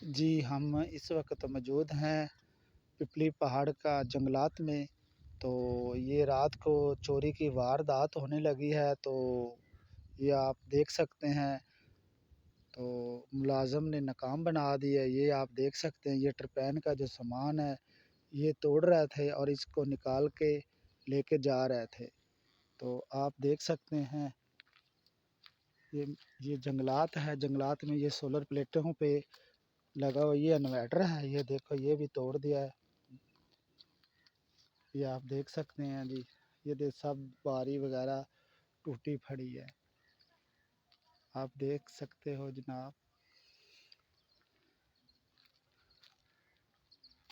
जी, हम इस वक़्त मौजूद हैं पिपली पहाड़ का जंगलात में। तो ये रात को चोरी की वारदात होने लगी है, तो ये आप देख सकते हैं। तो मुलाज़िम ने नाकाम बना दिया। ये आप देख सकते हैं, ये ट्रपैन का जो सामान है, ये तोड़ रहे थे और इसको निकाल के लेके जा रहे थे। तो आप देख सकते हैं, ये ये जंगलात है, जंगलात में ये सोलर प्लेटों पे लगा हुआ ये इन्वर्टर है। ये देखो, ये भी तोड़ दिया है। ये आप देख सकते हैं जी, ये सब बारी वगैरह टूटी पड़ी है, आप देख सकते हो जनाब।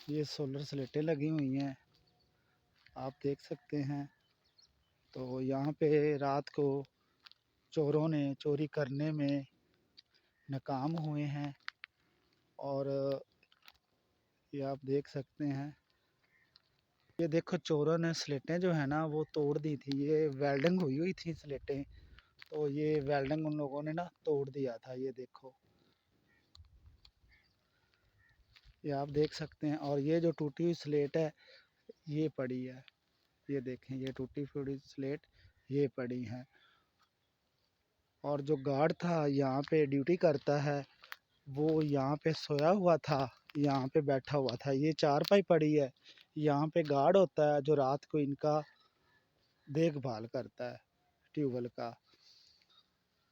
ये सोलर स्लेटें लगी हुई हैं, आप देख सकते हैं। तो यहाँ पे रात को चोरों ने चोरी करने में नाकाम हुए हैं। और ये आप देख सकते हैं, ये देखो चोरों ने स्लेटें जो है ना वो तोड़ दी थी। ये वेल्डिंग हुई हुई थी स्लेटें, तो ये वेल्डिंग उन लोगों ने ना तोड़ दिया था। ये देखो, ये आप देख सकते हैं। और ये जो टूटी हुई स्लेट है, ये पड़ी है। ये देखें, ये टूटी फूटी स्लेट ये पड़ी है। और जो गार्ड था यहाँ पे ड्यूटी करता है, वो यहाँ पे सोया हुआ था, यहाँ पे बैठा हुआ था। ये चारपाई पड़ी है, यहाँ पे गार्ड होता है जो रात को इनका देखभाल करता है, ट्यूबवेल का।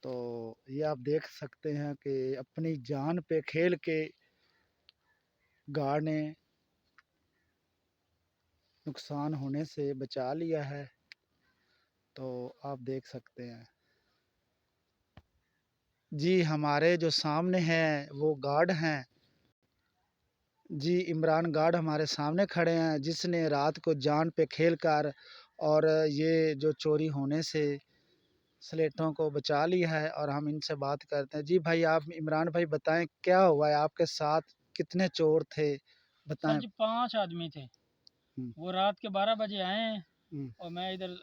तो ये आप देख सकते हैं कि अपनी जान पे खेल के गार्ड ने नुकसान होने से बचा लिया है। तो आप देख सकते हैं जी, हमारे जो सामने हैं वो गार्ड हैं जी। इमरान गार्ड हमारे सामने खड़े हैं, जिसने रात को जान पे खेल कर और ये जो चोरी होने से स्लेटों को बचा लिया है। और हम इनसे बात करते हैं। जी भाई, आप इमरान भाई बताएं, क्या हुआ है आपके साथ, कितने चोर थे, सर बताएं। जी 5 आदमी थे। हम्म, वो रात के 12 बजे आए हैं हम्म, और मैं इधर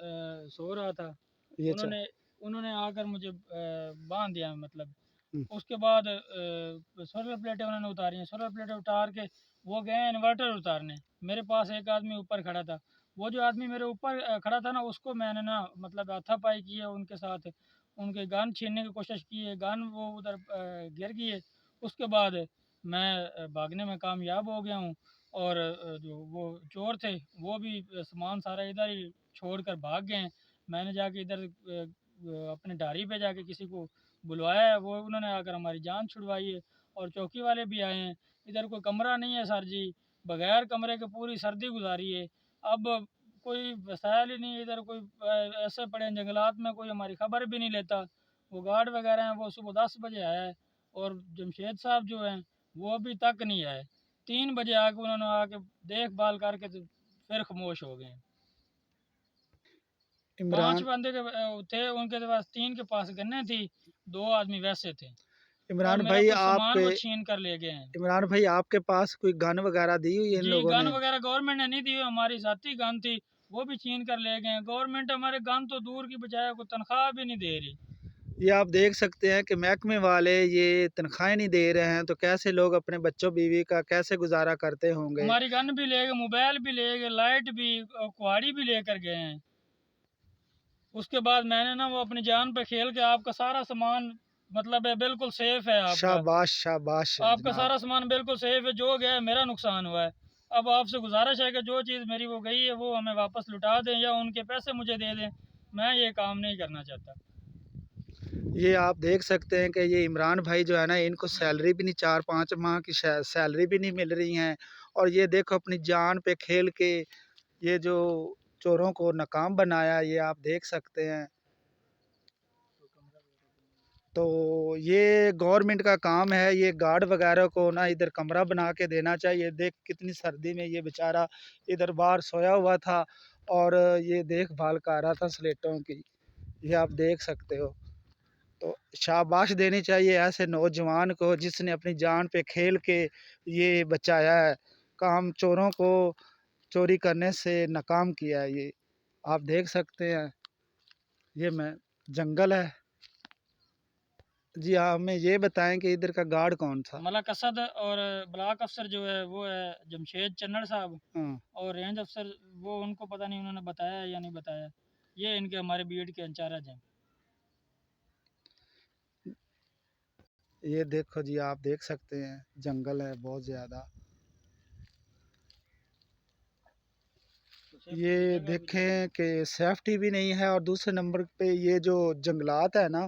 सो रहा था। ये चल। उन्होंने उन्होंने आकर मुझे बांध दिया मतलब। हम्म, उसके बाद सोलर प्लेटें उन्होंने उतारी हैं। सोलर प्लेटें उतार के वो गए इन्वर्टर उतारने। मेरे पास एक आदमी ऊपर खड़ा था। वो जो आदमी मेरे ऊपर खड़ा था ना, उसको मैंने ना मतलब हाथापाई की है उनके साथ। उनके गन छीनने की कोशिश की है, गन वो उधर गिर गई है। उसके बाद मैं भागने में कामयाब हो गया हूँ। और जो वो चोर थे वो भी सामान सारा इधर ही छोड़ कर भाग गए हैं। मैंने जाके इधर अपने डायरी पे जाके किसी को बुलवाया है, वो उन्होंने आकर हमारी जान छुड़वाई है। और चौकी वाले भी आए हैं। इधर कोई कमरा नहीं है सर जी, बगैर कमरे के पूरी सर्दी गुजारी है। अब कोई वसायल ही नहीं है इधर, कोई ऐसे पड़े हैं जंगलात में, कोई हमारी खबर भी नहीं लेता। वो गार्ड वगैरह हैं वो सुबह 10 बजे आया है। और जमशेद साहब जो हैं वो अभी तक नहीं आए। 3 बजे आके उन्होंने आके देखभाल करके तो फिर खामोश हो गए हैं। 5 इमरान बंदे के थे, उनके पास 3 के पास गन्ने थी, 2 आदमी वैसे थे। और इमरान मेरा भाई कुछ सामान आपके वो छीन कर ले गए हैं। इमरान भाई आपके पास कोई गन वगैरह दी हुई है इन जी, लोगों गन ने? वगैरह गवर्नमेंट ने नहीं दी, हमारी साथी गन थी, वो भी छीन कर ले गए हैं। गवर्नमेंट हमारे गन तो दूर की बजाय कोई तनख्वाह भी नहीं दे रही। ये आप देख सकते हैं कि महकमे वाले ये तनख्वाहें नहीं दे रहे हैं, तो कैसे लोग अपने बच्चों बीवी का कैसे गुजारा करते होंगे। हमारी गन भी ले गए, मोबाइल भी ले गए, लाइट भी और कुहाड़ी भी लेकर गए हैं। उसके बाद मैंने ना वो अपनी जान पे खेल के आपका सारा सामान मतलब है बिल्कुल सेफ है आपका। शाबाश शाबाश आपका जनाब। सारा सामान बिल्कुल सेफ है, जो गया है मेरा नुकसान हुआ है। अब आपसे गुजारिश है कि जो चीज़ मेरी वो गई है वो हमें वापस लौटा दें या उनके पैसे मुझे दे दें। मैं ये काम नहीं करना चाहता। ये आप देख सकते हैं कि ये इमरान भाई जो है ना, इनको सैलरी भी नहीं, 4-5 माह की सैलरी भी नहीं मिल रही हैं। और ये देखो अपनी जान पे खेल के ये जो चोरों को नाकाम बनाया, ये आप देख सकते हैं। तो ये गवर्नमेंट का काम है, ये गार्ड वगैरह को ना इधर कमरा बना के देना चाहिए। देख कितनी सर्दी में ये बेचारा इधर बाहर सोया हुआ था और ये देखभाल कर रहा था स्लेटों की, ये आप देख सकते हो। तो शाबाश देनी चाहिए ऐसे नौजवान को जिसने अपनी जान पे खेल के ये बचाया है, काम चोरों को चोरी करने से नाकाम किया है। ये आप देख सकते हैं, ये मैं जंगल है। जी हाँ, हमें ये बताएं कि इधर का गार्ड कौन था? मलक असद और ब्लॉक अफसर जो है वो है जमशेद चन्नड़ साहब, हाँ, और रेंज अफसर वो उनको पता नहीं उन्होंने बताया या नहीं बताया। ये इनके हमारे बीएड के इंचार्ज हैं। ये देखो जी, आप देख सकते हैं जंगल है बहुत ज़्यादा। तो सेफ्टी की ये जगह भी नहीं है। देखें कि सेफ्टी भी नहीं है, और दूसरे नंबर पे ये जो जंगलात है ना,